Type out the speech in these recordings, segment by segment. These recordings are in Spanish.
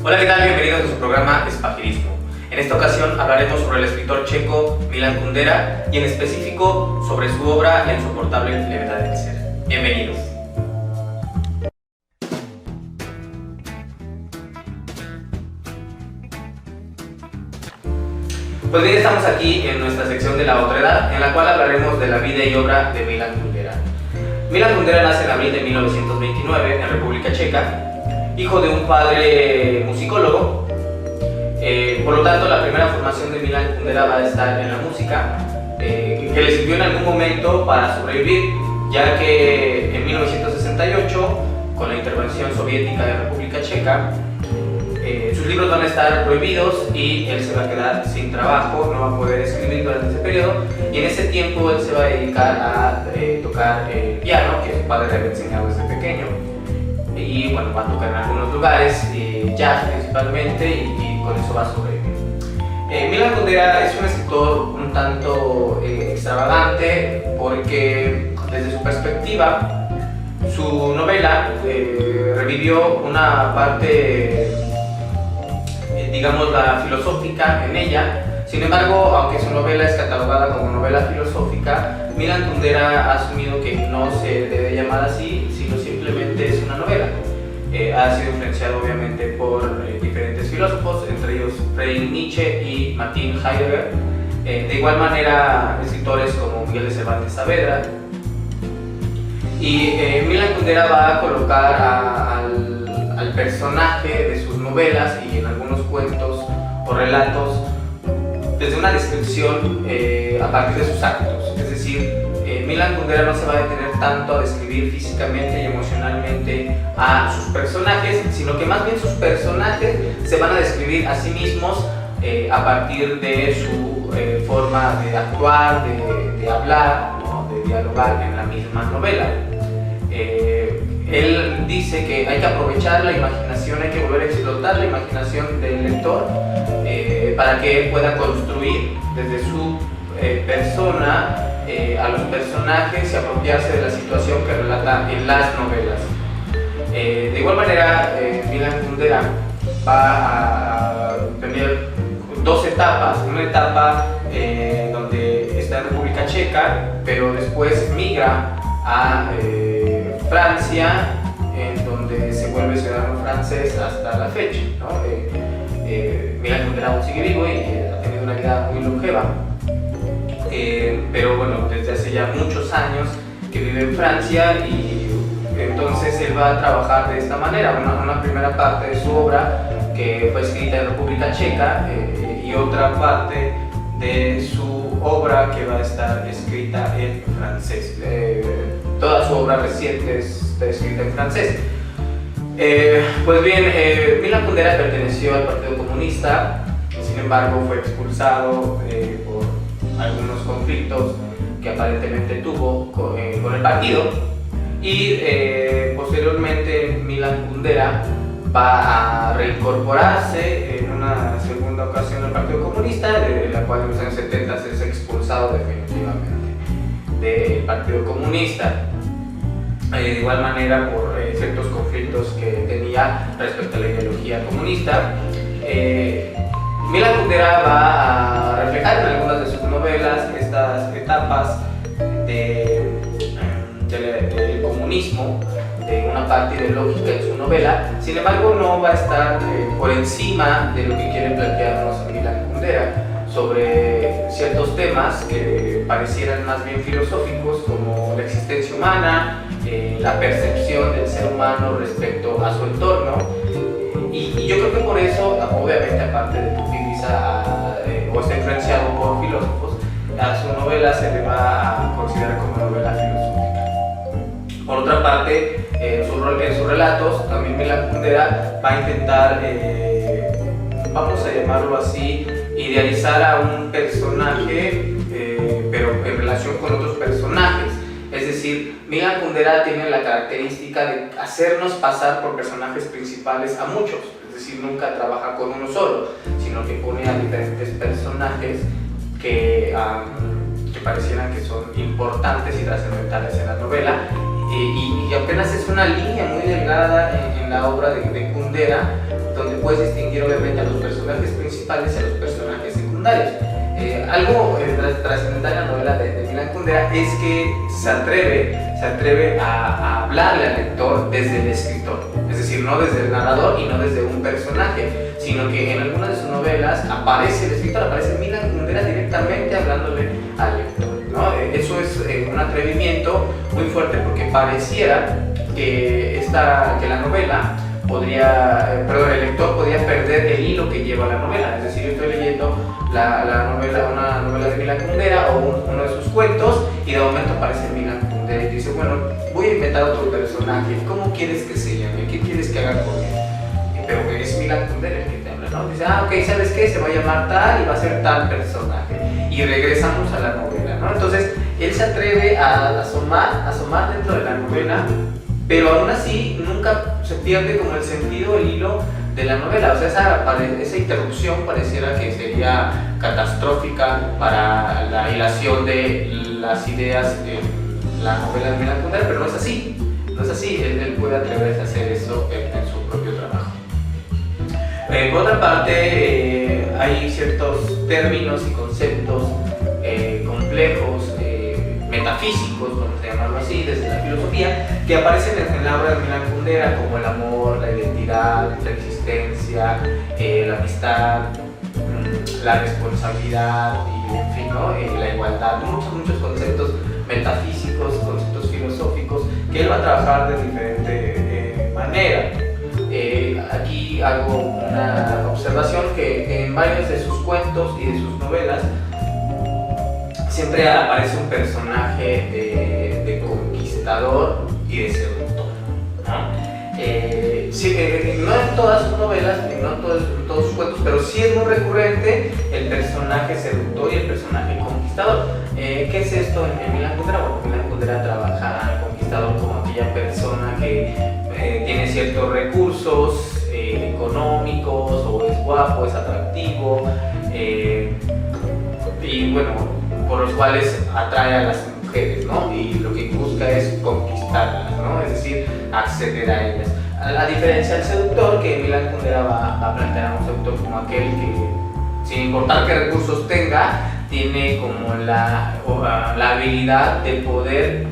Hola, ¿qué tal? Bienvenidos a su programa Espagirismo. En esta ocasión hablaremos sobre el escritor checo Milan Kundera y en específico sobre su obra La insoportable levedad del ser. Bienvenidos. Pues bien, estamos aquí en nuestra sección de la otredad, en la cual hablaremos de la vida y obra de Milan Kundera. Milan Kundera nace en abril de 1929 en República Checa, hijo de un padre musicólogo. Por lo tanto, la primera formación de Milan Kundera va a estar en la música, que le sirvió en algún momento para sobrevivir, ya que en 1968, con la intervención soviética de República Checa, sus libros van a estar prohibidos y él se va a quedar sin trabajo, no va a poder escribir durante ese periodo, y en ese tiempo él se va a dedicar a tocar piano, que su padre le había enseñado desde pequeño, y bueno, va a tocar en algunos lugares, jazz principalmente, y con eso va a sobrevivir. Milan Kundera es un escritor un tanto extravagante porque desde su perspectiva, su novela revivió una parte, digamos, la filosófica en ella. Sin embargo, aunque su novela es catalogada como novela filosófica, Milan Kundera ha asumido que no se debe llamar así, sino simplemente es una novela. Ha sido influenciado obviamente por diferentes filósofos, entre ellos Friedrich Nietzsche y Martin Heidegger. De igual manera, escritores como Miguel de Cervantes Saavedra. Y Milan Kundera va a colocar al personaje de sus novelas y en algunos cuentos o relatos desde una descripción a partir de sus actos. Es decir, Milan Kundera no se va a detener tanto a describir físicamente y emocionalmente a sus personajes, sino que más bien sus personajes se van a describir a sí mismos a partir de su forma de actuar, de hablar, ¿no? De dialogar en la misma novela. Él dice que hay que aprovechar la imaginación, hay que volver a explotar la imaginación del lector para que él pueda construir desde su persona a los personajes y apropiarse de la situación que relata en las novelas. De igual manera, Milan Kundera va a tener dos etapas. Una etapa donde está en República Checa, pero después migra a Francia, en donde se vuelve ciudadano francés hasta la fecha, ¿no? Milan Kundera aún sigue vivo y ha tenido una vida muy longeva, pero bueno, desde hace ya muchos años que vive en Francia, y entonces él va a trabajar de esta manera, una primera parte de su obra que fue escrita en República Checa y otra parte de su obra que va a estar escrita en francés. Toda su obra reciente está escrita en francés. Pues bien, Milan Kundera perteneció al Partido Comunista, sin embargo fue expulsado por algunos conflictos que aparentemente tuvo con el partido, y posteriormente Milan Kundera va a reincorporarse en una segunda ocasión al Partido Comunista, de la cual en los años 70 es expulsado definitivamente del Partido Comunista. De igual manera, por ciertos conflictos que tenía respecto a la ideología comunista. Milan Kundera va a reflejar en algunas de sus novelas estas etapas del comunismo, de una parte ideológica en su novela. Sin embargo, no va a estar por encima de lo que quiere plantearnos Milan Kundera sobre ciertos temas que parecieran más bien filosóficos, como la existencia humana, la percepción del ser humano respecto a su entorno, y yo creo que por eso, obviamente, aparte de que utiliza o está influenciado por filósofos, a su novela se le va a considerar como novela filosófica. Por otra parte, en sus relatos también Milan Kundera va a intentar, vamos a llamarlo así, idealizar a un personaje, pero en relación con otros personajes. Es decir, Milan Kundera tiene la característica de hacernos pasar por personajes principales a muchos. Es decir, nunca trabaja con uno solo, sino que pone a diferentes personajes que parecieran que son importantes y trascendentales en la novela. Y apenas es una línea muy delgada en la obra de Kundera, donde puedes distinguir obviamente a los personajes principales y a los personajes secundarios. Algo trascendental en la novela de Milan Kundera es que se atreve a hablarle al lector desde el escritor, es decir, no desde el narrador y no desde un personaje, sino que en algunas de sus novelas aparece el escritor, aparece Milan Kundera directamente hablándole al lector, ¿no? Eso es un atrevimiento muy fuerte, porque pareciera que la novela el lector podría perder el hilo que lleva la novela. Es decir, yo estoy leyendo una novela de Milan Kundera o uno de sus cuentos, y de momento aparece Milan Kundera y dice, bueno, voy a inventar otro personaje, ¿cómo quieres que se llame? ¿Qué quieres que haga con él? Pero es Milan Kundera el que te habla, ¿no? Dice, ok, ¿sabes qué? Se va a llamar tal y va a ser tal personaje. Y regresamos a la novela, ¿no? Entonces, él se atreve a asomar dentro de la novela, pero aún así nunca se pierde como el sentido, el hilo de la novela. O sea, esa interrupción pareciera que sería catastrófica para la hilación de las ideas en la novela de Milan Kundera, pero no es así. No es así, él puede atreverse a hacer eso en su propio trabajo. Por otra parte, hay ciertos términos y conceptos complejos, metafísicos, vamos a llamarlo así, desde la filosofía, que aparecen en la obra de Milan Kundera, como el amor, la identidad, la existencia, la amistad, la responsabilidad y, en fin, ¿no? La igualdad, muchos conceptos metafísicos, conceptos filosóficos que él va a trabajar de diferente manera. Aquí hago una observación, que en varios de sus cuentos y de sus novelas siempre aparece un personaje de conquistador y de seductor, ¿no? Sí, no en todas sus novelas, no en todos sus cuentos, pero sí es muy recurrente el personaje seductor y el personaje conquistador. ¿Qué es esto en Milan Kundera? Bueno, Milan Kundera trabaja al conquistador como aquella persona que tiene ciertos recursos económicos, o es guapo, es atractivo, y bueno, por los cuales atrae a las mujeres, ¿no? Y lo que busca es conquistarlas, ¿no? Es decir, acceder a ellas. A diferencia del seductor, que Milan Kundera va a plantear a un seductor como aquel que, sin importar qué recursos tenga, tiene como la habilidad de poder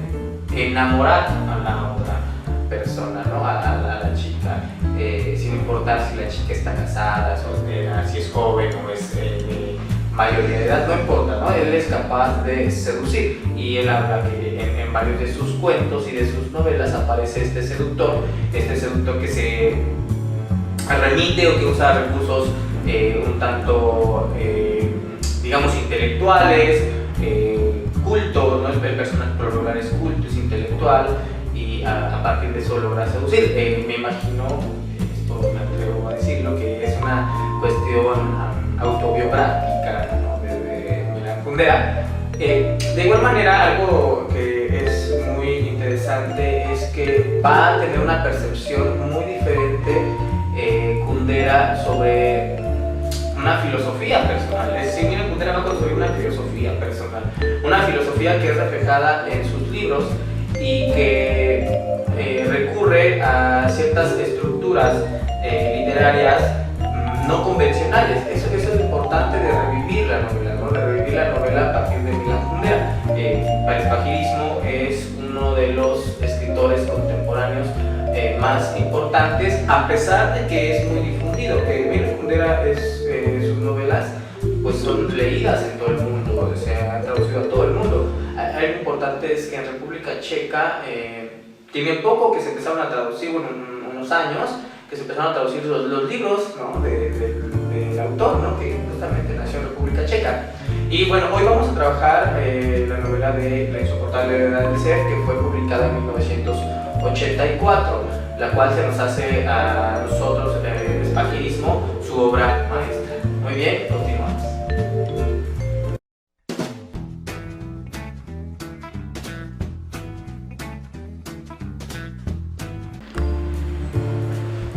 enamorar a la otra persona, ¿no? A la chica, sin importar si la chica está casada, soltera, si es joven o es mayoría de edad, no importa, ¿no? Él es capaz de seducir, y él habla que en varios de sus cuentos y de sus novelas aparece este seductor que se remite o que usa recursos un tanto, digamos, intelectuales, culto, ¿no? El personaje por lo general es culto, es intelectual, y a partir de eso logra seducir. Me imagino, esto me atrevo a decirlo, que es una cuestión autobiográfica, ¿no? de Milan Kundera. De igual manera, algo que es muy interesante es que va a tener una percepción muy diferente Kundera sobre una filosofía personal. Es decir, Milan Kundera va a construir una filosofía personal, una filosofía que es reflejada en sus libros y que recurre a ciertas estructuras literarias no convencionales. Eso es lo importante de revivir la novela, ¿no? De revivir la novela a partir de Milan Kundera. Páez Pajirismo es uno de los escritores contemporáneos más importantes, a pesar de que es muy difundido. Milan Kundera sus novelas pues son leídas en todo el mundo, se han traducido a todo el mundo. Algo importante es que en República Checa tiene poco que se empezaron a traducir, bueno, unos años, que se empezaron a traducir los libros, ¿no? del autor, ¿no? Que justamente nació en República Checa. Y bueno, hoy vamos a trabajar la novela de La insoportable levedad del ser, que fue publicada en 1984, la cual se nos hace a nosotros, Pajirismo, su obra maestra. Muy bien, continuamos.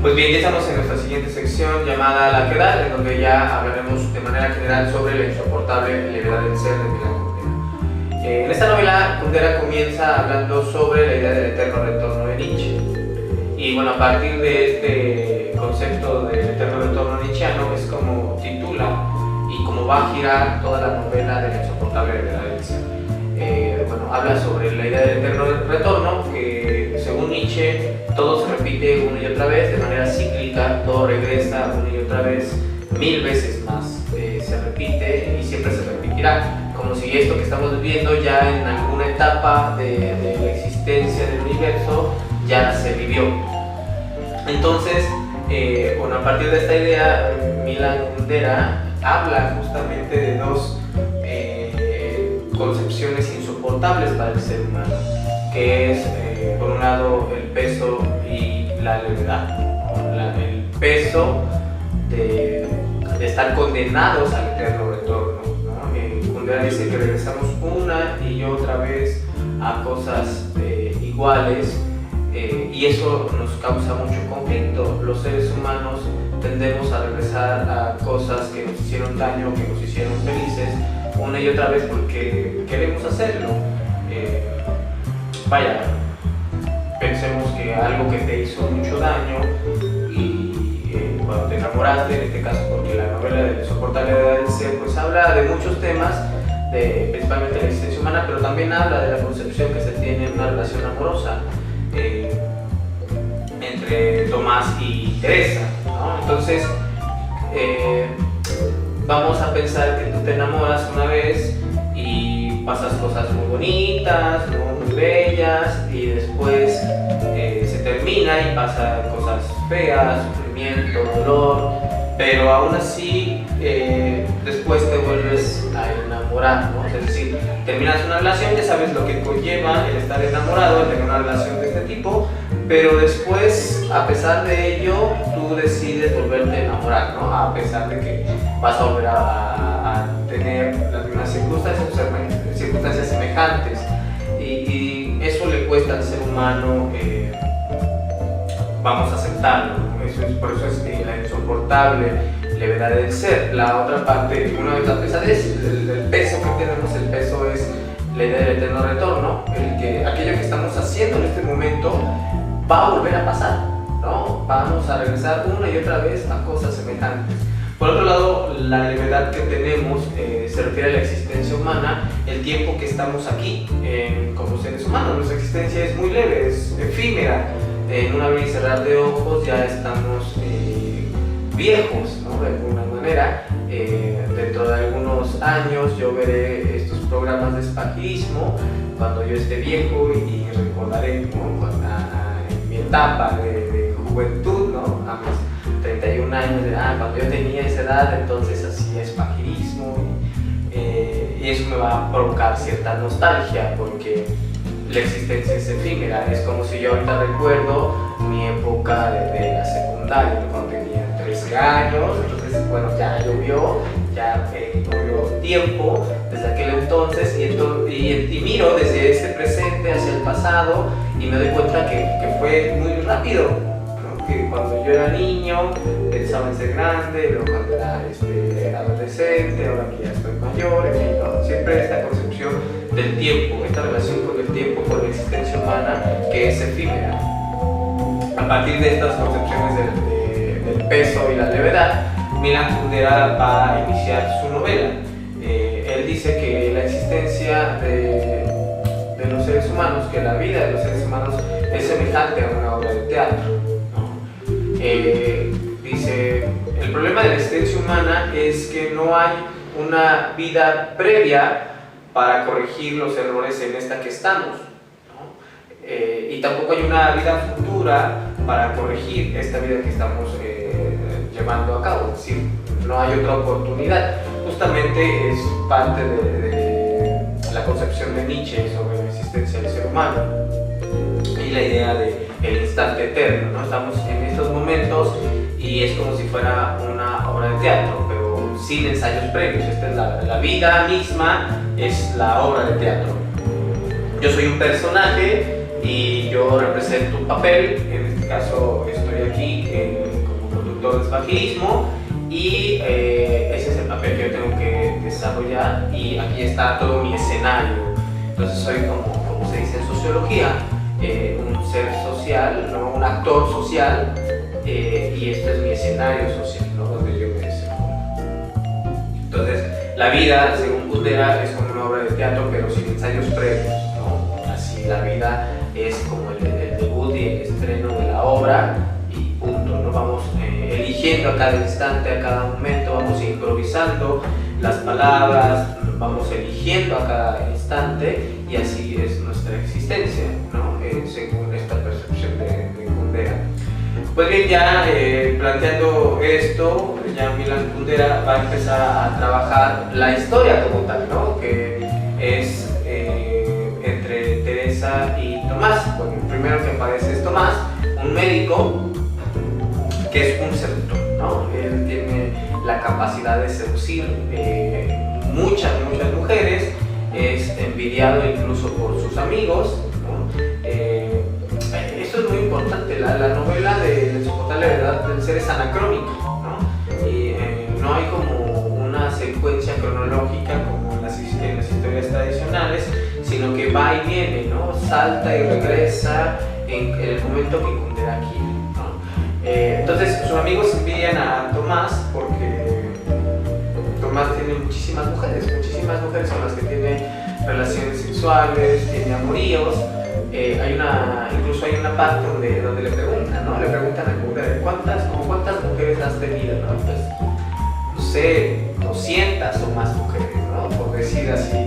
Pues bien, ya estamos en nuestra siguiente sección llamada La Quedad, en donde ya hablaremos de manera general sobre La insoportable levedad del ser de Milan Kundera. En esta novela, Kundera comienza hablando sobre la idea del eterno retorno de Nietzsche. Y bueno, a partir de este concepto concepto del eterno retorno nietzscheano es como titula y como va a girar toda la novela de la insoportable levedad del ser. Bueno, habla sobre la idea del eterno retorno, que según Nietzsche todo se repite una y otra vez de manera cíclica, todo regresa una y otra vez, 1000 veces más, se repite y siempre se repetirá, como si esto que estamos viviendo ya en alguna etapa de la existencia del universo ya se vivió. Entonces, bueno, a partir de esta idea, Milan Kundera habla justamente de dos concepciones insoportables para el ser humano, que es, por un lado, el peso y la levedad, ¿no? El peso de estar condenados al eterno retorno, ¿no? Kundera dice que regresamos una y otra vez a cosas iguales, y eso nos causa mucho conflicto. Los seres humanos tendemos a regresar a cosas que nos hicieron daño, que nos hicieron felices, una y otra vez porque queremos hacerlo. Vaya, pensemos que algo que te hizo mucho daño y cuando te enamoraste, en este caso porque la novela de la insoportable levedad del ser pues habla de muchos temas, principalmente de la existencia humana, pero también habla de la concepción que se tiene en una relación amorosa entre Tomás y Teresa, ¿no? Entonces, vamos a pensar que tú te enamoras una vez y pasas cosas muy bonitas, ¿no? Muy bellas, y después se termina y pasan cosas feas, sufrimiento, dolor, pero aún así después te vuelves a enamorar, ¿no? Es decir, terminas una relación, ya sabes lo que conlleva el estar enamorado, el tener una relación de este tipo, pero después, a pesar de ello, tú decides volverte a enamorar, ¿no? A pesar de que vas a volver a tener las mismas circunstancias semejantes, y eso le cuesta al ser humano, vamos a aceptarlo, ¿no? Por eso es la insoportable levedad del ser. La otra parte, una de las pesadez, el peso que tenemos, el peso es la idea del eterno retorno, aquello que estamos haciendo en este momento va a volver a pasar, ¿no? Vamos a regresar una y otra vez a cosas semejantes. Por otro lado, la levedad que tenemos se refiere a la existencia humana, el tiempo que estamos aquí como seres humanos. Nuestra existencia es muy leve, es efímera. En un abrir y cerrar de ojos ya estamos viejos, ¿no? De alguna manera. Dentro de algunos años yo veré estos programas de espajismo cuando yo esté viejo y recordaré, ¿no? En mi etapa de juventud, ¿no? A mis 31 años, cuando yo tenía esa edad, entonces hacía espajismo, y eso me va a provocar cierta nostalgia porque la existencia es efímera. Es como si yo ahorita recuerdo mi época de la secundaria, cuando tenía 13 años, entonces bueno, ya llovió, ya llovió tiempo desde aquel entonces, y miro desde ese presente hacia el pasado y me doy cuenta que fue muy rápido, ¿no? Que cuando yo era niño pensaba en ser grande, luego cuando era adolescente, ahora que ya estoy mayor, en fin, ¿no? Siempre esta concepción del tiempo, esta relación con el tiempo, con la existencia humana, que es efímera. A partir de estas concepciones del peso y la levedad, Milan Kundera va a iniciar su novela. Él dice que la existencia de los seres humanos, que la vida de los seres humanos es semejante a una obra de teatro, ¿no? Dice, el problema de la existencia humana es que no hay una vida previa para corregir los errores en esta que estamos, ¿no? Y tampoco hay una vida futura para corregir esta vida que estamos llevando a cabo, es decir, no hay otra oportunidad. Justamente es parte de la concepción de Nietzsche sobre la existencia del ser humano y la idea del instante eterno, ¿no? Estamos en estos momentos y es como si fuera una obra de teatro, pero sin ensayos previos. Esta es la vida misma, es la obra de teatro. Yo soy un personaje y yo represento un papel. En este caso estoy aquí como conductor de espajismo, y ese es el papel que yo tengo que desarrollar, y aquí está todo mi escenario. Entonces soy, como se dice en sociología, un ser social, ¿no? Un actor social y esto es mi escenario social, ¿no? Donde yo me desenvuelvo. Entonces, la vida, según Kundera, es como una obra de teatro, pero sin ensayos previos, ¿no? Así, la vida es como el debut y el estreno de la obra y punto, ¿no? Vamos eligiendo a cada instante, a cada momento, vamos improvisando las palabras, vamos eligiendo a cada instante y así es nuestra existencia, ¿no? Según esta percepción de Kundera. Pues bien, ya planteando esto, ya Milan Kundera va a empezar a trabajar la historia como tal, ¿no? Que es entre Teresa y Tomás. Bueno, el primero que aparece es Tomás, un médico que es un seductor, ¿no? Él tiene la capacidad de seducir muchas mujeres, es envidiado incluso por sus amigos, ¿no? Esto es muy importante, la novela de Soportar la verdad del ser es anacrónica, ¿no? Y no hay como una secuencia cronológica como en las historias tradicionales, sino que va y viene, ¿no? Salta y regresa en el momento que Kundera quiere, ¿no? Entonces sus amigos envidian a Tomás porque Tomás tiene muchísimas mujeres con las que tiene relaciones sexuales, tiene amoríos. Incluso hay una parte donde le preguntan, ¿no? Le preguntan a Kundera, ¿cuántas mujeres has tenido? ¿No? Pues, no sé, 200 o más mujeres, ¿no? Por decir así.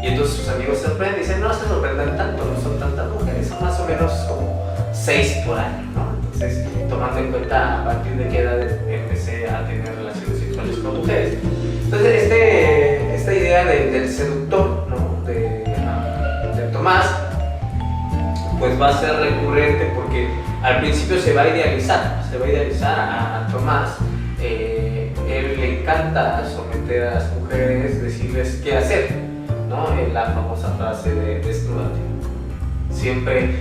Y entonces sus amigos se sorprenden y dicen, no se sorprendan tanto, no son tantas mujeres, son más o menos como 6 por año, ¿no? Entonces, tomando en cuenta a partir de qué edad empecé a tener relaciones sexuales con mujeres. Entonces, esta idea del seductor, ¿no? de Tomás, pues va a ser recurrente porque al principio se va a idealizar a Tomás. Él le encanta someter a las mujeres, decirles qué hacer, ¿no? La famosa frase de desnúdate. Siempre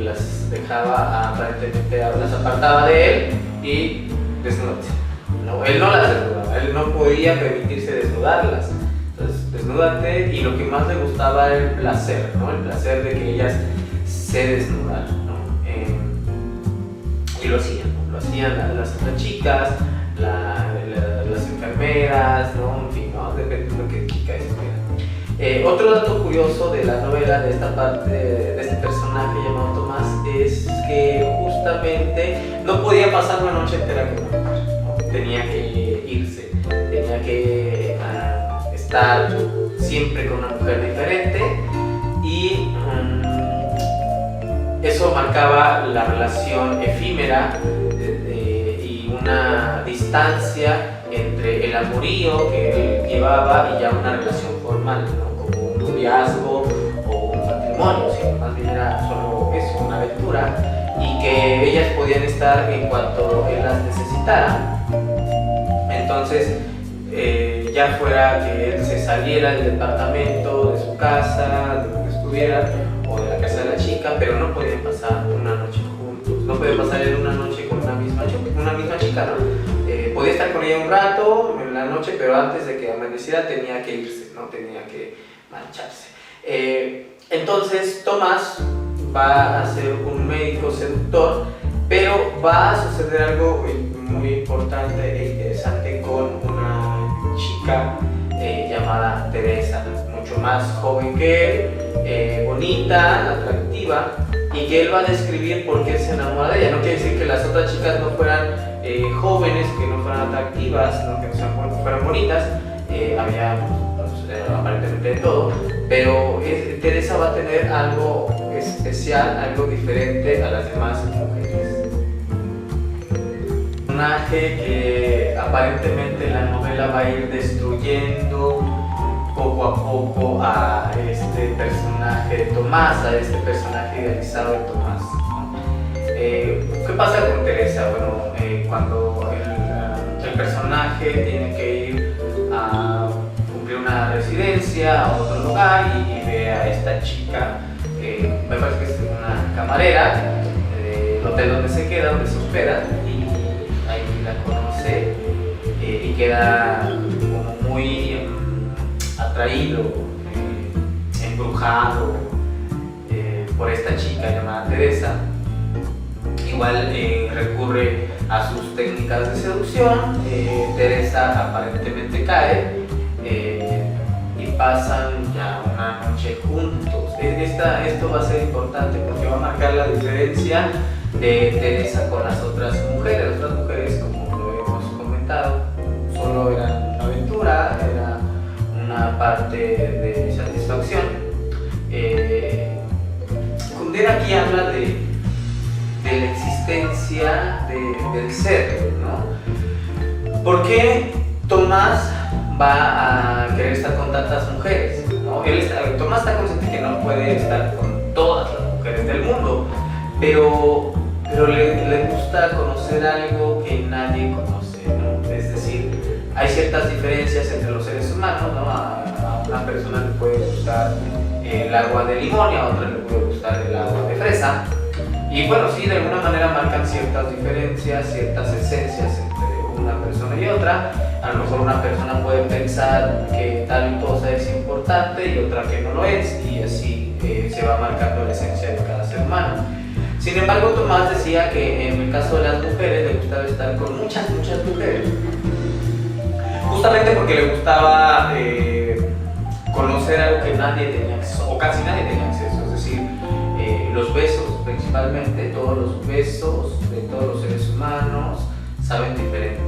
las dejaba, aparentemente las apartaba de él y desnúdate. No, él no las desnudaba, él no podía permitirse desnudarlas. Entonces, desnúdate, y lo que más le gustaba era el placer, ¿no? El placer de que ellas se desnudaran, ¿no? Y lo hacían las otras chicas, las enfermeras, ¿no? En fin, ¿no? Dependiendo de qué chica estuviera. Otro dato curioso de la novela, de esta parte, de este personaje llamado Tomás, es que justamente no podía pasar una noche entera con una mujer, ¿no? Tenía que irse, tenía que estar siempre con una mujer diferente, y eso marcaba la relación efímera y una distancia entre el amorío que él llevaba y ya una relación formal, ¿no? Como un noviazgo o un matrimonio, sino más bien era solo eso, una aventura, y que ellas podían estar en cuanto él las necesitara. Entonces, ya fuera que él se saliera del departamento, de su casa, de donde estuviera, o de la casa de la chica, pero no podían pasar una noche juntos, no podían pasar en una noche con una misma chica, ¿no? Podía estar con ella un rato en la noche, pero antes de que amaneciera tenía que irse, no tenía que marcharse. Entonces Tomás va a ser un médico seductor, pero va a suceder algo muy importante e interesante con una chica llamada Teresa, mucho más joven que él, bonita, atractiva, y que él va a describir por qué se enamora de ella. No quiere decir que las otras chicas no fueran jóvenes, que no fueran atractivas, no que no fueran bonitas, había aparentemente de todo, pero Teresa va a tener algo especial, algo diferente a las demás mujeres. Un personaje que aparentemente en la novela va a ir destruyendo poco a poco a este personaje de Tomás, a este personaje idealizado de Tomás, ¿no? ¿Qué pasa con Teresa? Bueno, cuando el personaje tiene que ir a cumplir una residencia a otro lugar y ve a esta chica, me parece que es una camarera del hotel donde se queda, donde se hospeda, y ahí la conoce y queda como muy atraído, embrujado por esta chica llamada Teresa. Y igual recurre a sus técnicas de seducción. Teresa aparentemente cae y pasan ya una noche juntos. Esto va a ser importante porque va a marcar la diferencia de Teresa con las otras mujeres. Las otras mujeres, como lo hemos comentado, solo eran una aventura, era una parte de satisfacción. Kundera aquí habla de la existencia del ser, ¿no? ¿Por qué Tomás va a querer estar con tantas mujeres? ¿No? Tomás está consciente que no puede estar con todas las mujeres del mundo, pero le gusta conocer algo que nadie conoce, ¿no? Es decir, hay ciertas diferencias entre los seres humanos, ¿no? A una persona le puede gustar el agua de limón y a otra le puede gustar el agua de fresa. Y bueno, sí, de alguna manera marcan ciertas diferencias, ciertas esencias entre una persona y otra. A lo mejor una persona puede pensar que tal cosa es importante y otra que no lo es, y así se va marcando la esencia de cada ser humano. Sin embargo, Tomás decía que en el caso de las mujeres le gustaba estar con muchas mujeres, justamente porque le gustaba conocer algo que nadie tenía acceso, o casi nadie tenía acceso, es decir, los besos principalmente. Todos los besos de todos los seres humanos saben diferente,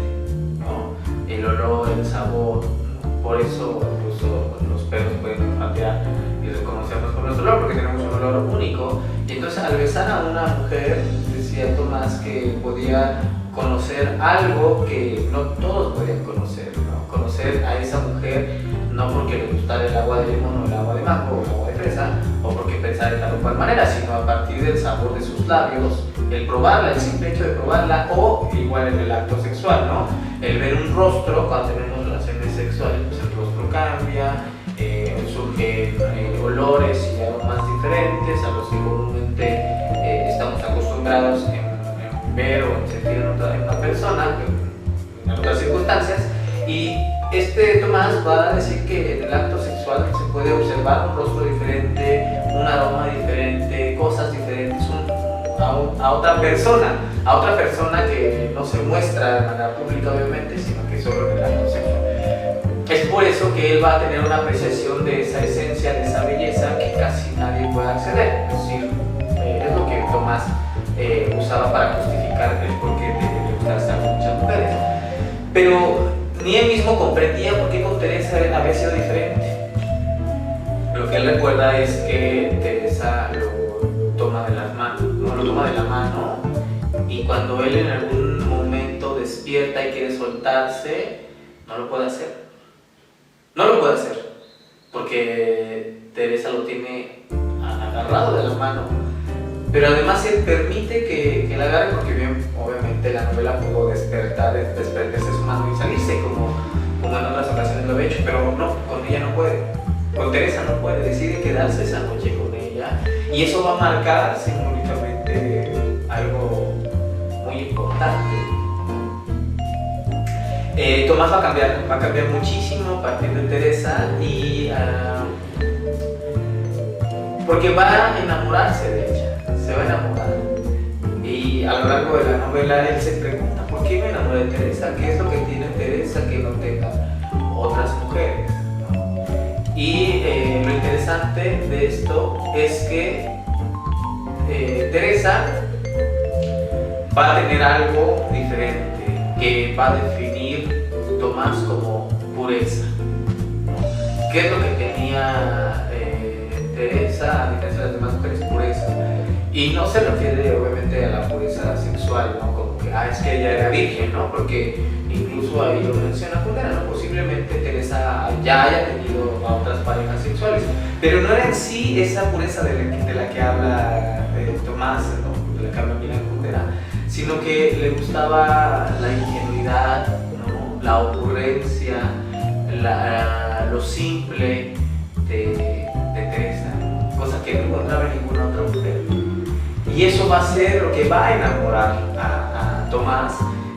¿no? El olor, el sabor, ¿no? Por eso incluso los perros pueden olfatear y reconocernos por nuestro olor, porque tenemos un olor único. Y entonces al besar a una mujer, decía Tomás que podía conocer algo que no todos podían conocer, ¿no? Conocer a esa mujer no porque le gustara el agua de limón o el agua de mango o el agua de fresa, o porque pensara de tal o cual manera, sino a partir del sabor de sus labios, el probarla, el simple hecho de probarla, o igual en el acto sexual, ¿no? El ver un rostro, cuando tenemos relaciones sexuales, pues el rostro cambia, surgen olores y aromas diferentes a los que comúnmente estamos acostumbrados en ver o en sentir en una persona, en otras circunstancias. Y Tomás va a decir que en el acto sexual se puede observar un rostro diferente, un aroma diferente, cosas diferentes a otra persona que no se muestra de manera pública obviamente, sino que solo en el acto sexual. Es por eso que él va a tener una apreciación de esa esencia, de esa belleza que casi nadie puede acceder. Es decir, es lo que Tomás usaba para justificar el porqué de gustarse a muchas mujeres. Pero ni él mismo comprendía por qué con Teresa había sido diferente. Lo que él recuerda es que Teresa lo toma de las manos, no lo toma de la mano, y cuando él en algún momento despierta y quiere soltarse, no lo puede hacer. No lo puede hacer, porque Teresa lo tiene agarrado de la mano, pero además él permite que la agarre, porque bien, obviamente la novela pudo desprenderse su mano y salirse como en otras ocasiones lo había hecho, pero no, con ella no puede, con Teresa no puede, decide quedarse esa noche con ella, y eso va a marcar simbólicamente algo muy importante. Tomás va a cambiar muchísimo a partir de Teresa, y porque va a enamorarse de ella, se va a enamorar. Y a lo largo de la novela él se pregunta: ¿por qué me enamoré de Teresa? ¿Qué es lo que tiene Teresa que no tenga otras mujeres? ¿No? Y lo interesante de esto es que Teresa va a tener algo diferente que va a definir Tomás como pureza, ¿no? ¿Qué es lo que tenía Teresa, a diferencia de las demás mujeres? Pureza. Y no se refiere obviamente a la pureza sexual, ¿no? Como que, es que ella era virgen, ¿no? Porque incluso ahí lo menciona Kundera, ¿no? Posiblemente Teresa ya haya tenido a otras parejas sexuales, pero no era en sí esa pureza de la que habla Tomás, ¿no? De la que habla Kundera, sino que le gustaba la ingenuidad, ¿no? La ocurrencia, lo simple de Teresa, cosa que no encontraba en ninguna otra mujer. Y eso va a ser lo que va a enamorar a Tomás,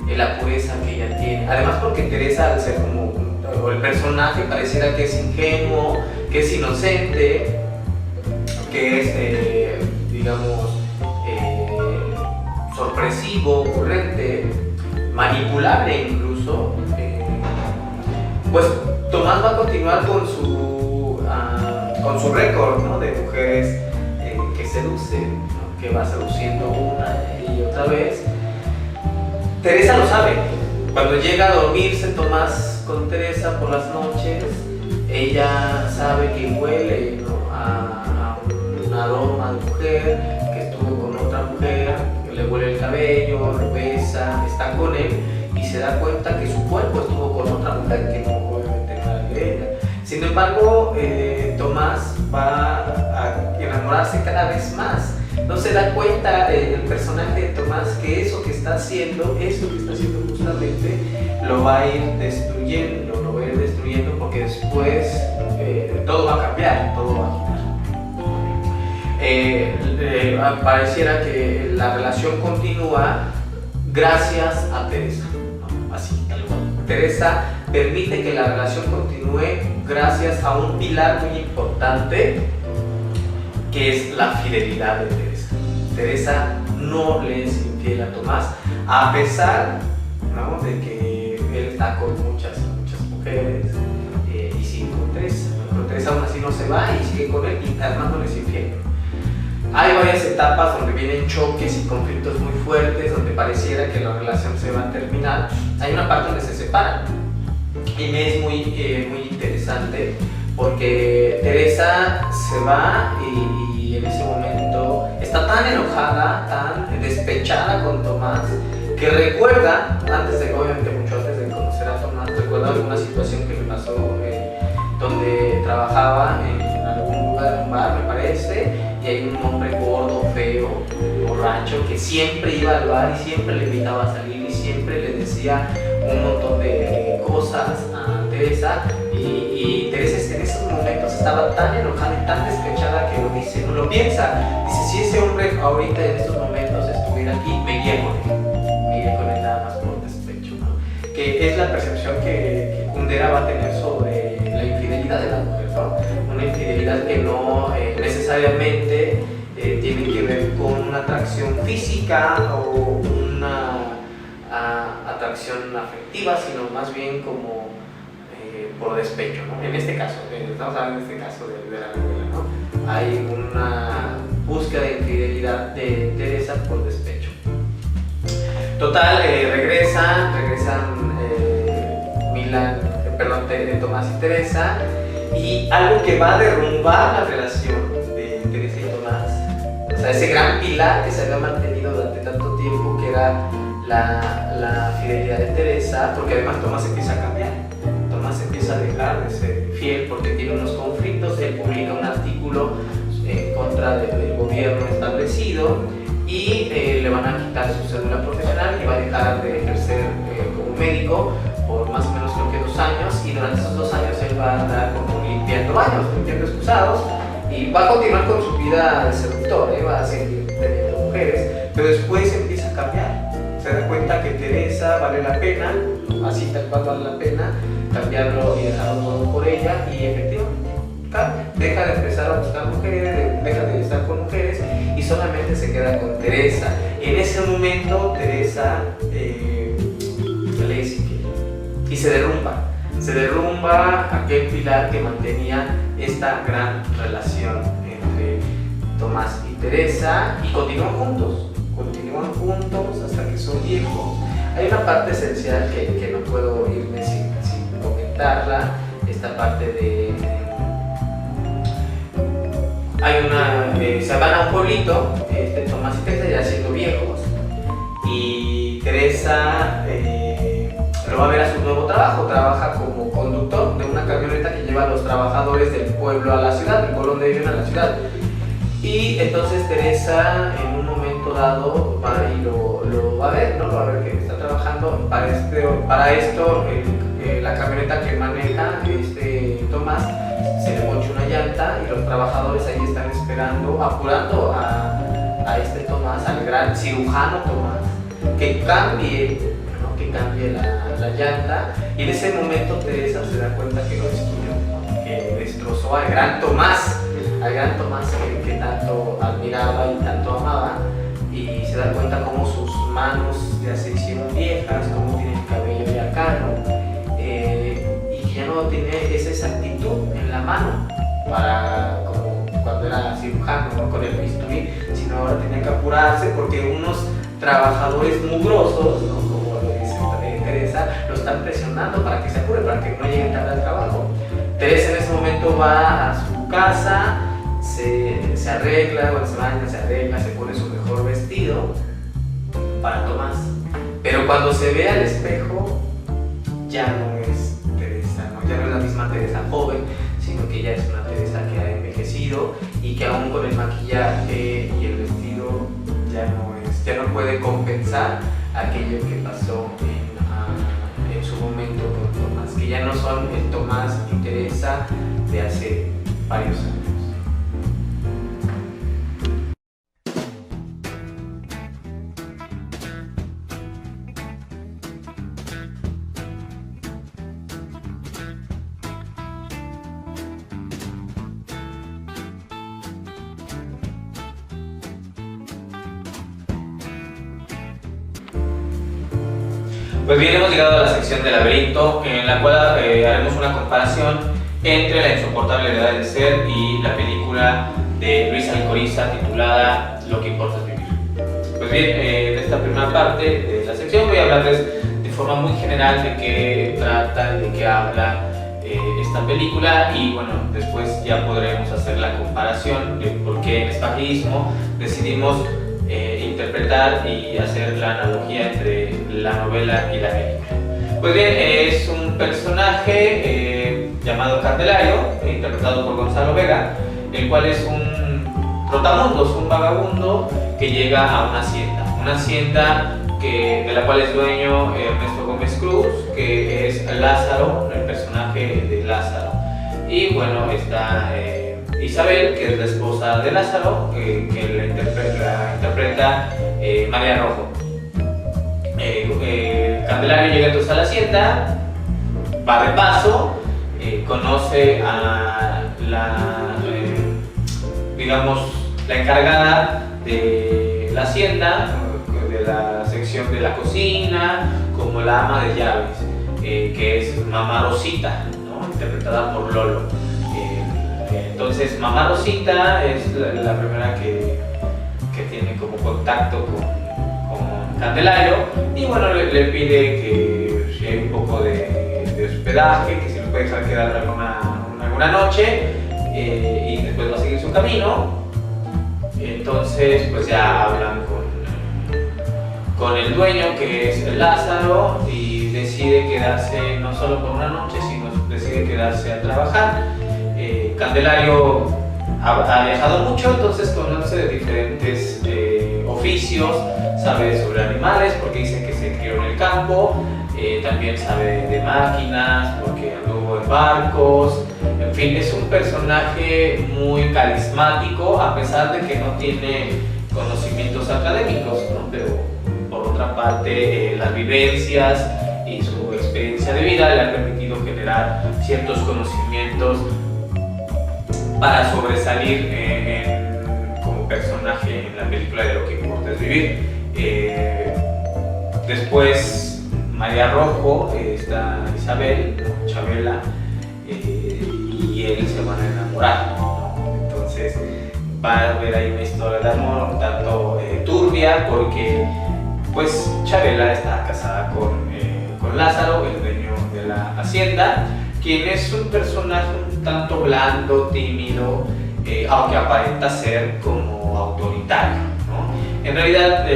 la pureza que ella tiene. Además, porque Teresa, al ser o el personaje, pareciera que es ingenuo, que es inocente, que es, digamos, agresivo, ocurrente, manipulable incluso, pues Tomás va a continuar con su récord, ¿no?, de mujeres que seducen, ¿no?, que va seduciendo una y otra vez. Teresa lo sabe. Cuando llega a dormirse Tomás con Teresa por las noches, ella sabe que huele, ¿no?, a un aroma de mujer, que estuvo con otra mujer, que le huele el cabello, lo besa, está con él y se da cuenta que su cuerpo estuvo con otra mujer, que no, obviamente no era de ella. Sin embargo, Tomás va a enamorarse cada vez más. No se da cuenta el personaje de Tomás que eso que está haciendo justamente, lo va a ir destruyendo, porque después todo va a cambiar, todo va a girar. Pareciera que la relación continúa gracias a Teresa, ¿no? Así, tal cual. Teresa permite que la relación continúe gracias a un pilar muy importante, que es la fidelidad de Teresa. Teresa no le es infiel a Tomás, a pesar, ¿no?, de que él está con muchas mujeres y sigue con Teresa. Pero Teresa aún así no se va y sigue con él, y además no le es infiel. Hay varias etapas donde vienen choques y conflictos muy fuertes, donde pareciera que la relación se va a terminar. Hay una parte donde se separan y me es muy interesante, porque Teresa se va y en ese momento está tan enojada, tan despechada con Tomás, que recuerda, obviamente mucho antes de conocer a Tomás, recuerda alguna situación que le pasó donde trabajaba en algún lugar, en un bar me parece, y hay un hombre gordo, feo, borracho, que siempre iba al bar y siempre le invitaba a salir y siempre le decía un montón de cosas a Teresa, y Teresa en esos momentos estaba tan enojada y tan despechada que lo dice, no lo piensa, dice: si ese hombre ahorita en estos momentos estuviera aquí, me iría con él nada más por despecho, ¿no? Que es la percepción que Kundera va a tener sobre la infidelidad de la mujer, ¿no? Una infidelidad que no necesariamente tiene que ver con una atracción física o una atracción afectiva, sino más bien como por despecho, ¿no? En este caso, estamos hablando en este caso de la novela, ¿no? Hay una búsqueda de infidelidad de Teresa por despecho. Total, regresan Tomás y Teresa, y algo que va a derrumbar la relación de Teresa y Tomás, o sea, ese gran pilar que se había mantenido durante tanto tiempo, que era la fidelidad de Teresa, porque además Tomás empieza a cambiar. Tomás empieza a dejar de ser fiel porque tiene unos conflictos. Él publica un artículo en contra del gobierno establecido y le van a quitar su cédula profesional y va a dejar de ejercer como médico por más o menos creo que 2 años, y durante esos 2 años él va a andar como limpiando baños, limpiando excusados, y va a continuar con su vida de seductor, va a seguir teniendo mujeres, pero después empieza a cambiar. Se da cuenta que Teresa vale la pena, así tal cual vale la pena, cambiarlo y dejarlo todo por ella, y efectivamente cambia. Deja de empezar a buscar mujeres, deja de estar con mujeres y solamente se queda con Teresa. En ese momento Teresa le dice que, y se derrumba aquel pilar que mantenía esta gran relación entre Tomás y Teresa, y continúan juntos hasta que son viejos. Hay una parte esencial que no puedo irme sin comentarla, esta parte de se van a un pueblito, Tomás y Teresa ya siendo viejos, y Teresa lo va a ver a su nuevo trabajo. Trabaja como conductor de una camioneta que lleva a los trabajadores del pueblo a la ciudad, del pueblo donde viven a la ciudad. Y entonces Teresa en un momento dado va y lo va a ver, ¿no? Lo va a ver que está trabajando. Para esto la camioneta que maneja Tomás se le mocha una llanta, y los trabajadores ahí están esperando, apurando a Tomás, al gran cirujano Tomás, que cambie la llanta. Y en ese momento Teresa se da cuenta que lo destruyó, que destrozó al gran Tomás que tanto admiraba y tanto amaba, y se da cuenta cómo sus manos ya se hicieron viejas, cómo tiene el cabello ya cano, y que ya no tiene esa exactitud en la mano para como cuando era cirujano, ¿no? Con el bisturí, sino ahora tenía que apurarse porque unos trabajadores mugrosos, ¿no? Como lo dice Teresa, lo están presionando para que se apure, para que no llegue tarde al trabajo. Teresa en ese momento va a su casa, se arregla, cuando se baña, se arregla, se pone su mejor vestido para Tomás. Pero cuando se ve al espejo, ya no es Teresa, ¿no? Ya no es la misma Teresa joven, sino que ya es una Teresa que ha envejecido y que aún con el maquillaje y el vestido ya no puede compensar aquello que pasó en su momento con Tomás, que ya no son el Tomás y Teresa de hace varios años. Pues bien, hemos llegado a la sección del laberinto, en la cual haremos una comparación entre La insoportable verdad de ser y la película de Luis Alcoriza titulada Lo que importa es vivir. Pues bien, en esta primera parte de la sección voy a hablarles de forma muy general de qué trata y de qué habla esta película, y bueno, después ya podremos hacer la comparación de por qué en Espejismo decidimos interpretar y hacer la analogía entre la novela y la película. Pues bien, es un personaje llamado Candelario, interpretado por Gonzalo Vega, el cual es un trotamundos, un vagabundo que llega a una hacienda de la cual es dueño Ernesto Gómez Cruz, que es Lázaro, el personaje de Lázaro. Y bueno, está Isabel, que es la esposa de Lázaro, que la interpreta María Rojo. Candelario llega entonces a la hacienda, va de paso, conoce a digamos, la encargada de la hacienda, de la sección de la cocina, como la ama de llaves, que es Mamá Rosita, ¿no? Interpretada por Lolo. Entonces Mamá Rosita es la primera que tiene como contacto con Candelario, y bueno, le pide que si hay un poco de hospedaje, que si lo puede dejar quedar alguna noche, y después va a seguir su camino. Entonces pues ya hablan con el dueño, que es Lázaro, y decide quedarse no solo por una noche, sino decide quedarse a trabajar. Candelario ha viajado mucho, entonces conoce de diferentes oficios, sabe sobre animales porque dice que se crió en el campo, también sabe de máquinas porque anduvo en barcos. En fin, es un personaje muy carismático, a pesar de que no tiene conocimientos académicos, ¿no? Pero por otra parte, las vivencias y su experiencia de vida le han permitido generar ciertos conocimientos para sobresalir como personaje en la película de Lo que importa es vivir. Después María Rojo, está Isabel, ¿no? Chabela, y él se van a enamorar, ¿no? Entonces va a haber ahí una historia de amor un tanto turbia, porque pues Chabela está casada con Lázaro, el dueño de la hacienda, quien es un personaje un tanto blando, tímido, aunque aparenta ser como autoritario, ¿no? En realidad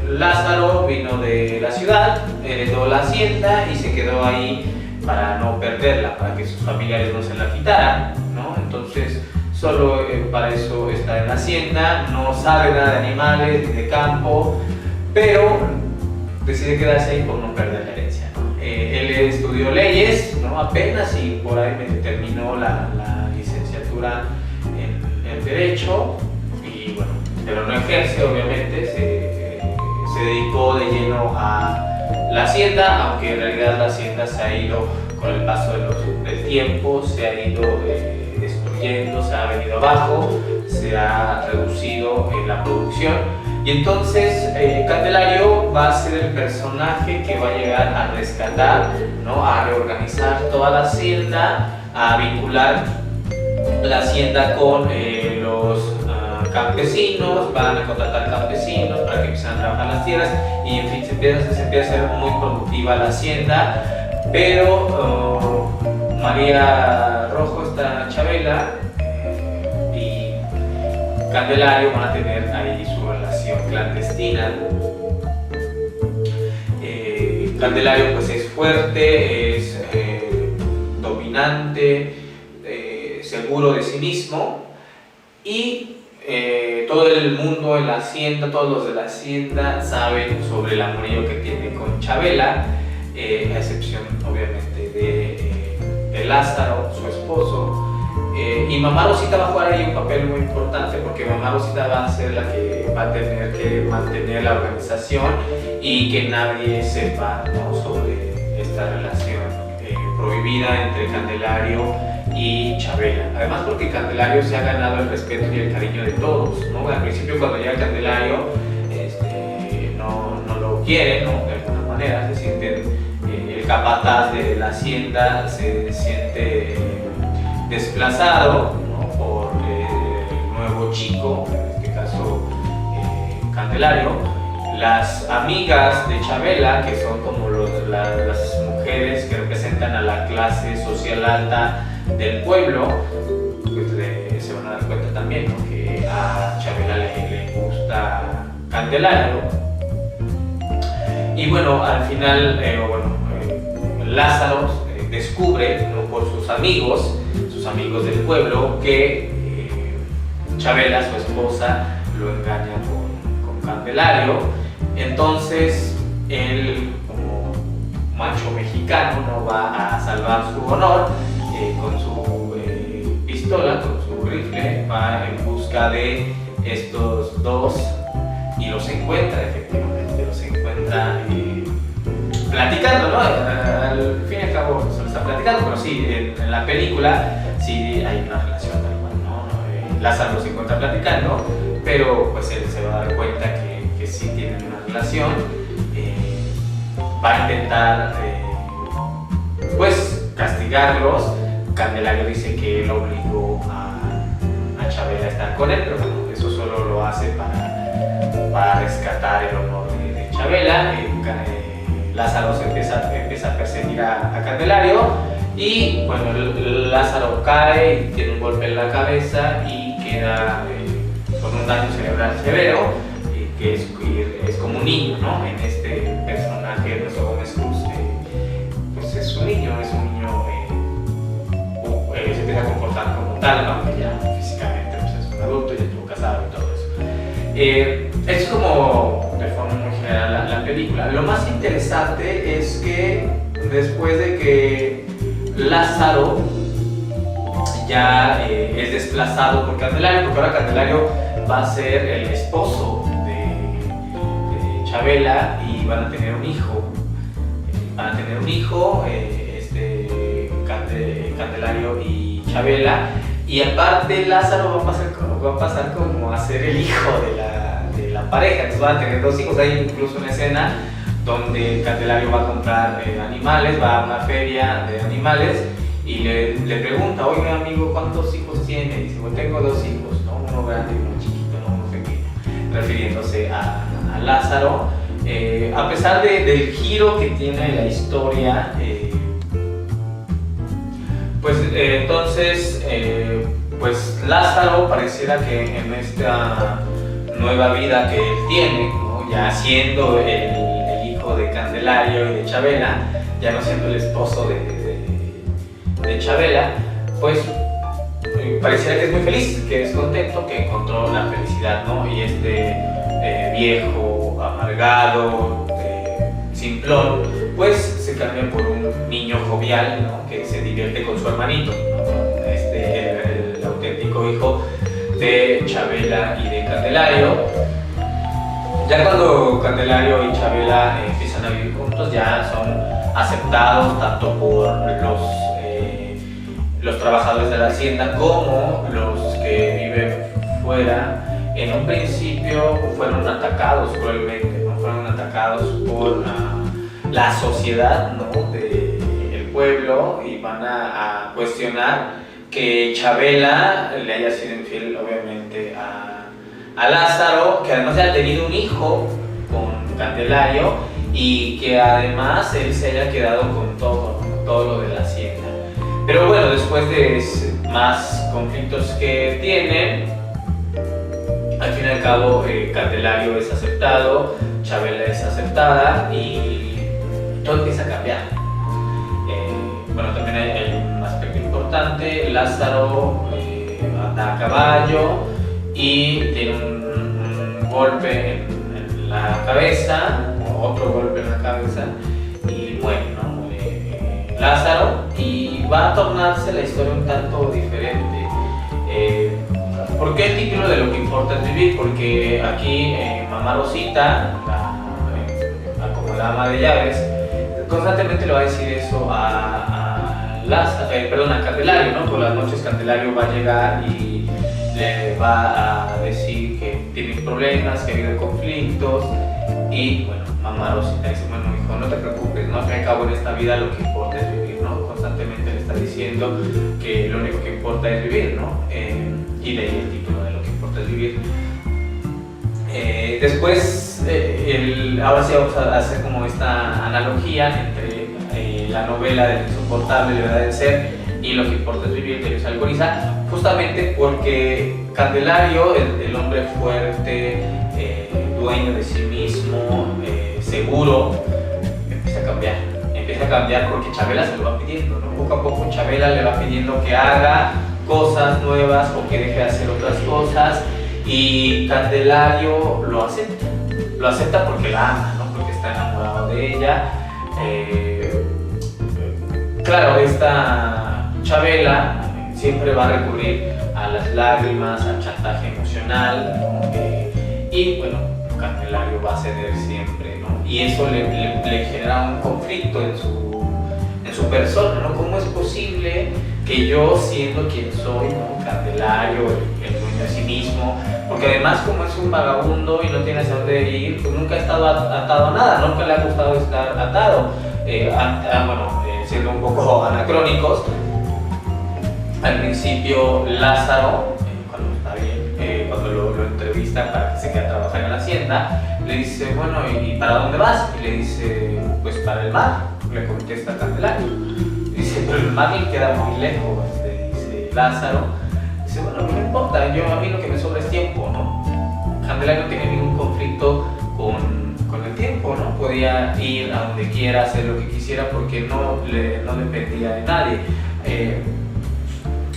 Lázaro vino de la ciudad, heredó la hacienda y se quedó ahí para no perderla, para que sus familiares no se la quitaran, ¿no? Entonces solo para eso está en la hacienda, no sabe nada de animales ni de campo, pero decide quedarse ahí por no perder la herencia, ¿no? Él estudió leyes, ¿no? Apenas, y por ahí terminó la licenciatura en Derecho, y bueno, pero no ejerce, obviamente, se dedicó de lleno a la hacienda, aunque en realidad la hacienda se ha ido, con el paso del tiempo, se ha ido destruyendo, se ha venido abajo, se ha reducido en la producción. Y entonces Candelario va a ser el personaje que va a llegar a rescatar, ¿no? A reorganizar toda la hacienda, a vincular la hacienda con los campesinos, van a contratar campesinos para que empiecen a trabajar las tierras y en fin, se empieza a ser muy productiva la hacienda, pero María Rojo, esta Chabela, y Candelario van a tener ahí su relación clandestina. Candelario pues es fuerte, es dominante, seguro de sí mismo, y todo el mundo en la hacienda, todos los de la hacienda saben sobre el amorío que tiene con Chabela, a excepción obviamente de Lázaro, su esposo. Y Mamá Rosita va a jugar ahí un papel muy importante, porque Mamá Rosita va a ser la que va a tener que mantener la organización y que nadie sepa, ¿no?, sobre esta relación prohibida entre Candelario y Chabela. Además, porque Candelario se ha ganado el respeto y el cariño de todos, ¿no? Al principio, cuando llega Candelario, no lo quieren, ¿no?, de alguna manera, se sienten, el capataz de la hacienda se siente desplazado, ¿no?, por el nuevo chico, en este caso Candelario. Las amigas de Chabela, que son como las mujeres que representan a la clase social alta del pueblo, pues se van a dar cuenta también, ¿no?, que a Chabela le gusta Candelario. Y bueno, al final, Lázaro descubre, ¿no?, por sus amigos del pueblo, que Chabela, su esposa, lo engaña con Candelario. Entonces él, como macho mexicano, no va a salvar su honor, con su pistola, con su rifle, va en busca de estos dos y los encuentra, efectivamente, platicando, ¿no? Al fin y al cabo se lo está platicando, pero sí, en la película sí hay una relación tal cual, ¿no? Lázaro los encuentra platicando, pero pues él se va a dar cuenta que sí tienen una relación. Va a intentar pues castigarlos. Candelario dice que él obligó a Chabela a estar con él, pero bueno, eso solo lo hace para rescatar el honor de Chabela. Lázaro se empieza a perseguir a Candelario, y bueno, Lázaro cae y tiene un golpe en la cabeza y queda con un daño cerebral severo, que es como un niño, ¿no? En este personaje de Ernesto Gómez Cruz, pues es un niño, se empieza a comportar como tal, aunque ya físicamente pues es un adulto, ya estuvo casado y todo eso. Es como de forma muy general la película. Lo más interesante es que después de que Lázaro ya es desplazado por Candelario, porque ahora Candelario va a ser el esposo de Chabela y van a tener un hijo. Candelario y Chabela, y aparte Lázaro va a pasar como a ser el hijo de la pareja. Entonces van a tener dos hijos. Hay incluso una escena donde Candelario va a comprar animales, va a una feria de animales y le pregunta: oye amigo, ¿cuántos hijos tiene? Y dice: bueno, tengo dos hijos, ¿no? Uno grande y uno chiquito, ¿no? Uno pequeño, refiriéndose a Lázaro. A pesar del giro que tiene la historia, pues entonces pues Lázaro pareciera que en esta nueva vida que él tiene, ¿no?, ya siendo el hijo de Candelario y de Chabela, ya no siendo el esposo de Chabela, pues pareciera que es muy feliz, que es contento, que encontró la felicidad, ¿no? Y este viejo, amargado, simplón, pues se cambia por un niño jovial, ¿no?, que se divierte con su hermanito, ¿no?, el auténtico hijo de Chabela y de Candelario. Ya cuando Candelario y Chabela empiezan a vivir juntos, ya son aceptados tanto por los trabajadores de la hacienda como los que viven fuera, en un principio fueron atacados cruelmente, ¿no? Fueron atacados por la sociedad, ¿no? del pueblo, y van a cuestionar que Chabela le haya sido infiel, obviamente, a Lázaro, que además haya tenido un hijo con Candelario y que además él se haya quedado con todo lo de la hacienda. Pero bueno, después de más conflictos que tienen, al fin y al cabo Candelario es aceptado, Chabela es aceptada y todo empieza a cambiar. Bueno, también hay un aspecto importante: Lázaro anda a caballo y tiene un golpe en la cabeza, otro golpe en la cabeza, y muere, ¿no? Muere Lázaro, y va a tornarse la historia un tanto diferente. ¿Por qué el título de Lo que importa es vivir? Porque aquí mamá Rosita, como la ama de llaves, constantemente le va a decir eso a Candelario, ¿no? Por las noches Candelario va a llegar y le va a decir que tiene problemas, que ha habido conflictos, y bueno, mamá Rosita dice: bueno, hijo, no te preocupes, ¿no? Al fin y al cabo en esta vida lo que importa es vivir, ¿no? Constantemente le está diciendo que lo único que importa es vivir, ¿no? Y de ahí el título de Lo que importa es vivir. Después, ahora sí vamos a hacer como esta analogía entre la novela del insoportable, la verdad de ser, y Lo que importa es vivir, de Luis Alcoriza, justamente porque Candelario, el hombre fuerte, dueño de sí mismo, seguro, empieza a cambiar porque Chabela se lo va pidiendo, ¿no? Poco a poco Chabela le va pidiendo que haga cosas nuevas o que deje de hacer otras cosas, y Candelario lo acepta porque la ama, ¿no? Porque está enamorado de ella. Claro, esta Chabela siempre va a recurrir a las lágrimas, al chantaje emocional, ¿no? Y bueno, Candelario va a ceder siempre, ¿no? Y eso le genera un conflicto en su persona, ¿no? ¿Cómo es posible que yo, siendo quien soy, ¿no? Candelario, el dueño de sí mismo, porque además como es un vagabundo y no tiene hacia dónde ir, pues nunca ha estado atado a nada, nunca le ha gustado estar atado? Siendo un poco anacrónicos, al principio Lázaro, cuando lo entrevista para que se quede a trabajar en la hacienda, le dice: bueno, ¿y para dónde vas? Y le dice: pues para el mar, le contesta Candelario. Dice: pero el mar le queda muy lejos, le dice Lázaro. Dice: bueno, no me importa, a mí lo que me sobra es tiempo, ¿no? Candelario no tiene ningún conflicto con el tiempo, ¿no? Podía ir a donde quiera, hacer lo que quisiera, porque no dependía de nadie.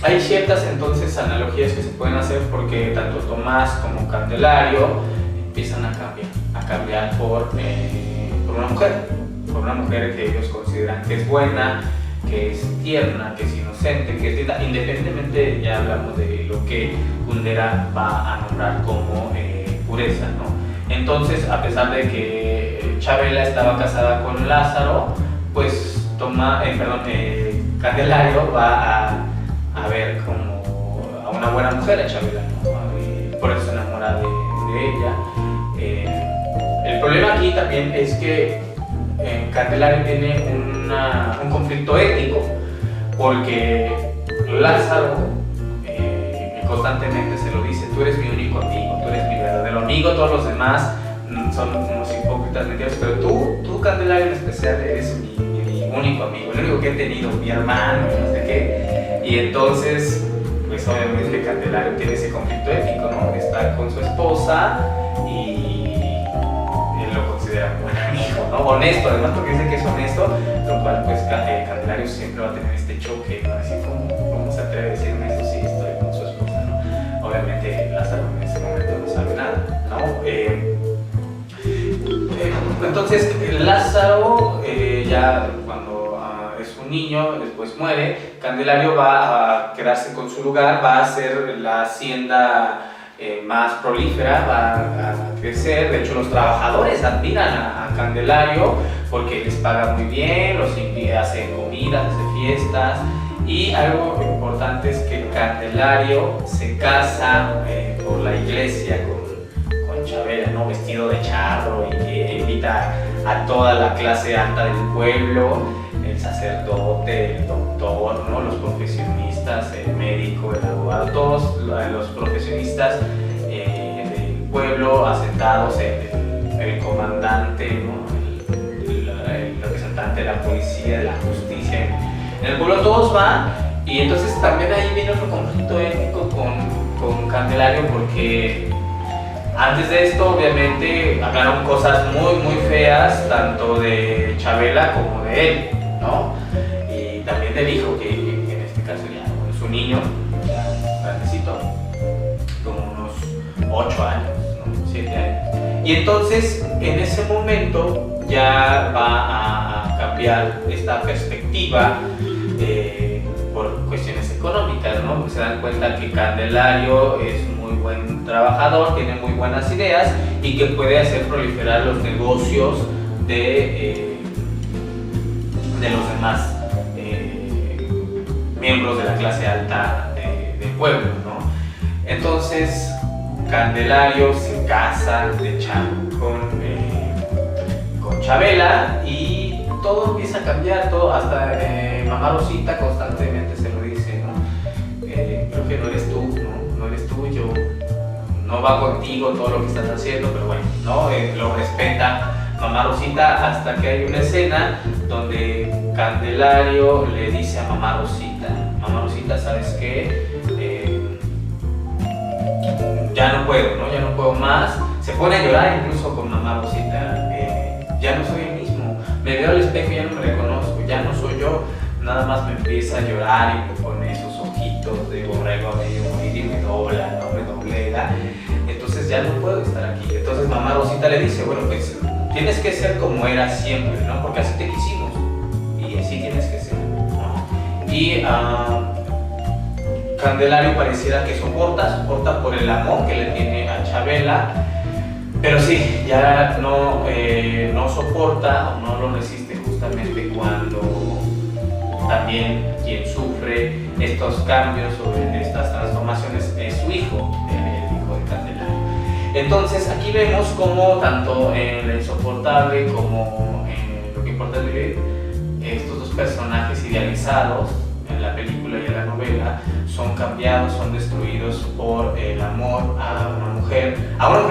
Hay ciertas entonces analogías que se pueden hacer, porque tanto Tomás como Candelario empiezan a cambiar por una mujer que ellos consideran que es buena, que es tierna, que es inocente, que es linda, independientemente, ya hablamos de lo que Kundera va a nombrar como pureza, ¿no? Entonces, a pesar de que Chabela estaba casada con Lázaro, pues Candelario va a ver como a una buena mujer a Chabela, ¿no? Por eso se enamora de ella. El problema aquí también es que Candelario tiene un conflicto ético, porque Lázaro constantemente se lo dice: tú eres mi único amigo, tú eres mi verdadero amigo, todos los demás son unos hipócritas mentirosos, pero tú Candelario en especial eres mi único amigo, el único que he tenido, mi hermano, no sé qué. Y entonces, pues obviamente Candelario tiene ese conflicto ético, ¿no? Está con su esposa y él lo considera un buen amigo, ¿no? Honesto, además, porque dice que es honesto, lo cual pues Candelario siempre va a tener este choque, ¿no? Así como se atreve a decirme eso si estoy con su esposa, ¿no? Obviamente Lázaro en ese momento no sabe nada, ¿no? Entonces Lázaro ya cuando es un niño, después muere, Candelario va a quedarse con su lugar, va a hacer la hacienda más prolífera, va a crecer. De hecho, los trabajadores admiran a Candelario porque les paga muy bien, los invita, hace comidas, hace fiestas. Y algo importante es que Candelario se casa por la iglesia vestido de charro y que invita a toda la clase alta del pueblo, el sacerdote, el doctor, ¿no? Los profesionistas, el médico, el abogado, todos los profesionistas del pueblo asentados, el comandante, ¿no? el representante de la policía, de la justicia en el pueblo, todos van. Y entonces también ahí viene otro conflicto étnico con Candelario, porque antes de esto obviamente hablaron cosas muy muy feas tanto de Chabela como de él, ¿no? Y también del hijo, que en este caso ya es un niño, ya grandecito, como unos 8 años, ¿no? 7 años. Y entonces en ese momento ya va a cambiar esta perspectiva por cuestiones económicas, ¿no? Se dan cuenta que Candelario es muy buen trabajador, tiene muy buenas ideas y que puede hacer proliferar los negocios de los demás miembros de la clase alta del pueblo, ¿no? Entonces Candelario se casa con Chabela y todo empieza a cambiar, todo, hasta mamá Rosita constantemente se lo dice, ¿no? Creo que no eres tú, no eres tú, yo no va contigo todo lo que estás haciendo, pero bueno, ¿no? Lo respeta mamá Rosita, hasta que hay una escena donde Candelario le dice a mamá Rosita, ¿sabes qué? Ya no puedo, ¿no? Ya no puedo más. Se pone a llorar incluso con mamá Rosita. Ya no soy el mismo. Me veo al espejo y ya no me reconozco. Ya no soy yo. Nada más me empieza a llorar y me pone esos ojitos de borrego a medio morir y me dobla, ¿no? Me doblega. Entonces ya no puedo estar aquí. Entonces mamá Rosita le dice, bueno, pues tienes que ser como eras siempre, ¿no? Porque así te quisimos. Y así tienes que ser, ¿no? Y Candelario pareciera que soporta por el amor que le tiene a Chabela, pero sí, ya no soporta o no lo resiste, justamente cuando también quien sufre estos cambios o estas transformaciones es su hijo, el hijo de Candelario. Entonces aquí vemos cómo tanto en La Insoportable como en Lo que importa es vivir, estos dos personajes idealizados en la película y en la novela son cambiados, son destruidos por el amor a una mujer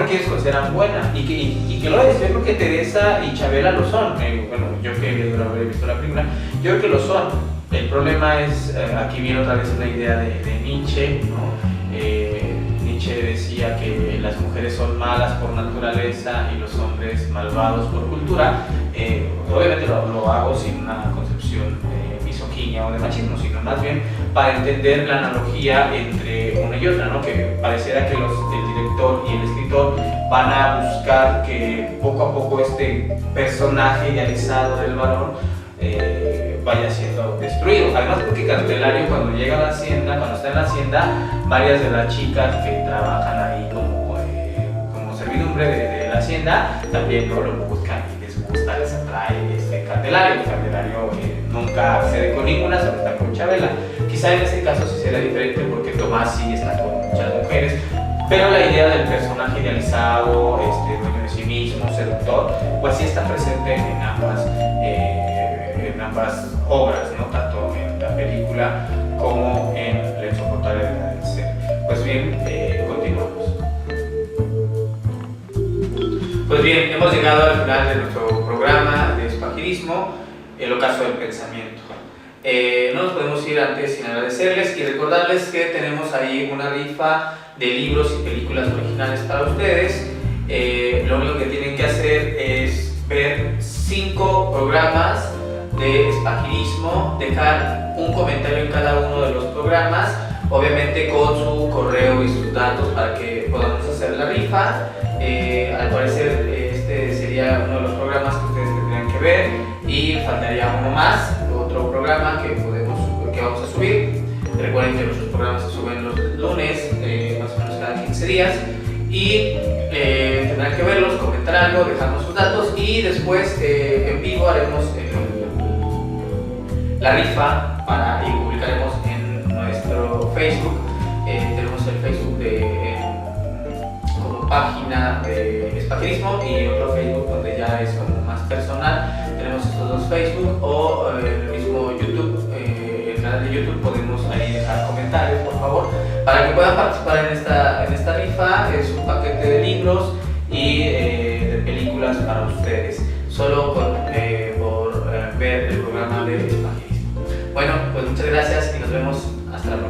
que ellos consideran buena y que lo es. Yo creo que Teresa y Chabela lo son. Bueno, yo que he visto la película, yo creo que lo son. El problema es, aquí viene otra vez una idea de Nietzsche, ¿no? Nietzsche decía que las mujeres son malas por naturaleza y los hombres malvados por cultura. Obviamente lo hago sin una concepción de misoginia o de machismo, sino más bien para entender la analogía entre una y otra, ¿no? Que pareciera que el director y el escritor van a buscar que poco a poco este personaje idealizado del varón vaya siendo destruido. Además, porque Candelario, cuando llega a la hacienda, cuando está en la hacienda, varias de las chicas que trabajan ahí como servidumbre de la hacienda también lo buscan y les gusta, les atrae Candelario. Candelario nunca accede con ninguna, solo está con Chabela. Quizá en ese caso sí será diferente porque Tomás sí está con muchas mujeres, pero la idea del personaje idealizado, dueño de sí mismo, seductor, pues sí está presente en ambas obras, ¿no? Tanto en la película como en La Insoportable Verdad del Ser. Pues bien, continuamos. Pues bien, hemos llegado al final de nuestro programa de Espagirismo, el ocaso del pensamiento. No nos podemos ir antes sin agradecerles y recordarles que tenemos ahí una rifa de libros y películas originales para ustedes. Lo único que tienen que hacer es ver 5 programas de Espagirismo, dejar un comentario en cada uno de los programas, obviamente con su correo y sus datos para que podamos hacer la rifa. Al parecer este sería uno de los programas que ustedes tendrían que ver y faltaría uno más, otro programa que vamos a subir. Recuerden que nuestros programas se suben los lunes, más o menos cada 15 días, y tendrán que verlos, comentar algo, dejarnos sus datos y después en vivo haremos la rifa y publicaremos en nuestro Facebook. Tenemos el Facebook como página de Espagirismo y otro Facebook donde ya es como más personal. Tenemos estos dos Facebook o en el mismo YouTube, el canal de YouTube, podemos ahí dejar comentarios, por favor, para que puedan participar en esta rifa. Es un paquete de libros y de películas para ustedes, solo por ver el programa de Espagirismo. Bueno, pues muchas gracias y nos vemos hasta la próxima.